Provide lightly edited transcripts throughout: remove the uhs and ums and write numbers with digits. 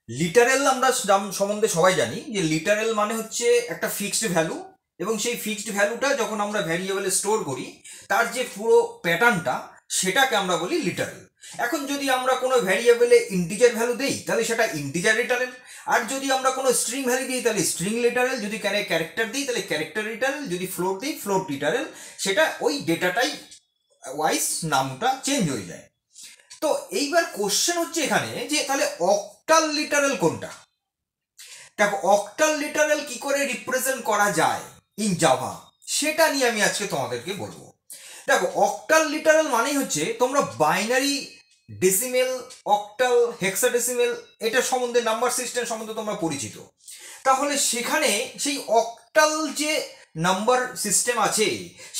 Literal আমরা সম্বন্ধে সবাই জানি যে লিটারেল মানে হচ্ছে একটা ফিক্সড ভ্যালু, এবং সেই ফিক্সড ভ্যালুটা যখন আমরা ভ্যারিয়েবলে স্টোর করি তার যে পুরো প্যাটার্নটা সেটাকে আমরা বলি লিটারেল। এখন যদি আমরা কোনো ভ্যারিয়েবলে ইন্টিজার ভ্যালু দেই তাহলে সেটা ইন্টিজার লিটারেল, আর যদি আমরা কোনো স্ট্রিং ভ্যালু দিই তাহলে স্ট্রিং লিটারেল, যদি ক্যারেক্টার দিই তাহলে ক্যারেক্টার লিটারেল, যদি ফ্লোট দিই ফ্লোট লিটারেল। সেটা ওই ডেটাটাই ওয়াইজ নামটা চেঞ্জ হয়ে যায়। তো এইবার কোশ্চেন হচ্ছে এখানে যে তাহলে অক্টাল লিটারেল কোনটা। দেখো অক্টাল লিটারেল কি করে রিপ্রেজেন্ট করা যায় ইন জাভা, সেটা নিয়ে আমি আজকে তোমাদেরকে বলবো। দেখো অক্টাল লিটারেল মানেই হচ্ছে, তোমরা বাইনারি, ডেসিমেল, অক্টাল, হেক্সাডেসিমেল এটা সম্বন্ধে, নাম্বার সিস্টেম সম্বন্ধে তোমরা পরিচিত। তাহলে সেখানে সেই অক্টাল যে নাম্বার সিস্টেম আছে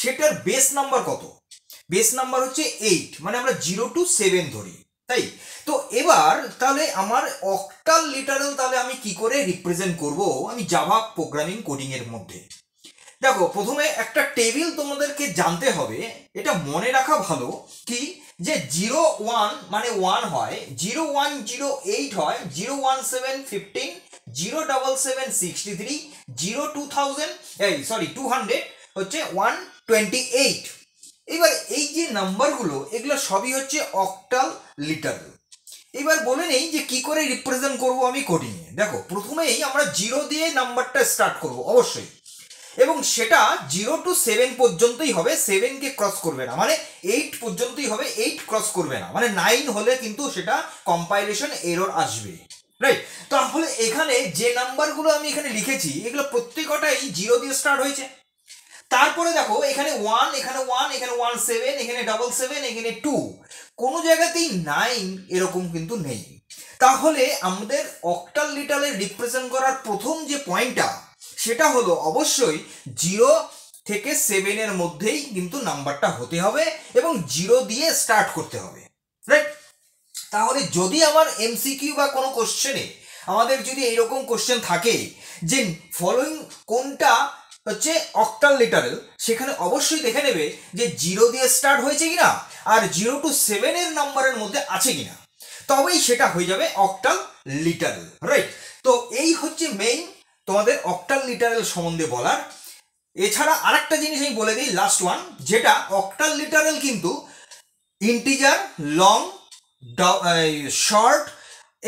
সেটার বেস নাম্বার কত? বেস নাম্বার হচ্ছে 8, মানে আমরা 0 to 7 ধরি, তাই তো। এবার তাহলে আমার অক্টাল লিটারেল তাহলে আমি কি করে রিপ্রেজেন্ট করব আমি জাভা প্রোগ্রামিং কোডিং এর মধ্যে। দেখো প্রথমে একটা টেবিল তোমাদেরকে জানতে হবে, এটা মনে রাখা ভালো কি, যে 0 1 মানে 1 হয়, 0 1 0 8 হয়, 0 1 7 15, 0 7 7 63, 0 2000 200 হচ্ছে 128। এবার এই যে নাম্বারগুলো এগুলো সবই হচ্ছে অক্টাল লিটারেল। এবার বলে নেই যে কি করে রিপ্রেজেন্ট করব আমি কোডিংয়ে। দেখো প্রথমেই আমরা 0 দিয়ে নাম্বারটা স্টার্ট করব অবশ্যই, এবং সেটা 0 to 7 পর্যন্তই হবে, 7কে ক্রস করবে না, মানে 8 পর্যন্তই হবে, 8 ক্রস করবে না, মানে 9 হলে কিন্তু সেটা কম্পাইলেশন এরর আসবে, রাইট। তাহলে এখানে যে নাম্বারগুলো আমি এখানে লিখেছি এগুলো প্রত্যেকটাই 0 দিয়ে স্টার্ট হয়েছে। তারপরে দেখো এখানে 1, এখানে 1, এখানে 1 7, এখানে 7 7, এখানে 2, কোনো জায়গাতেই 9 এরকম কিন্তু নেই। তাহলে আমাদের অক্টাল লিটারেল রিপ্রেজেন্ট করার প্রথম যে পয়েন্টটা সেটা হলো অবশ্যই 0 থেকে 7 এর মধ্যেই কিন্তু নাম্বারটা হতে হবে এবং 0 দিয়ে স্টার্ট করতে হবে, রাইট। তাহলে যদি আমার এমসিকিউ বা কোনো কোশ্চেনে আমাদের যদি এইরকম কোশ্চেন থাকে যে ফলোইং কোনটা হচ্ছে অক্টাল লিটারেল, সেখানে অবশ্যই দেখে নেবে যে 0 দিয়ে স্টার্ট হয়েছে কিনা আর 0 to 7 এর নাম্বারের মধ্যে আছে কিনা, তবেই সেটা হয়ে যাবে অক্টাল লিটারেল, রাইট। তো এই হচ্ছে মেইন তোমাদের অক্টাল লিটারেল সম্বন্ধে বলার। এছাড়া আরেকটা জিনিস আমি বলে দিই, লাস্ট ওয়ান, যেটা অক্টাল লিটারেল কিন্তু ইন্টিজার, লং, শর্ট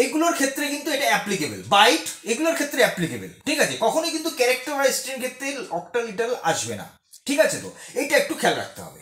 এগুলোর ক্ষেত্রে কিন্তু এটা অ্যাপ্লিকেবল, বাইট এগুলোর ক্ষেত্রে অ্যাপ্লিকেবল, ঠিক আছে। কখনোই কিন্তু ক্যারেক্টার বা স্ট্রিং ক্ষেত্রে অক্টাল লিটারেল আসবে না, ঠিক আছে। তো এইটা একটু খেয়াল রাখতে হবে।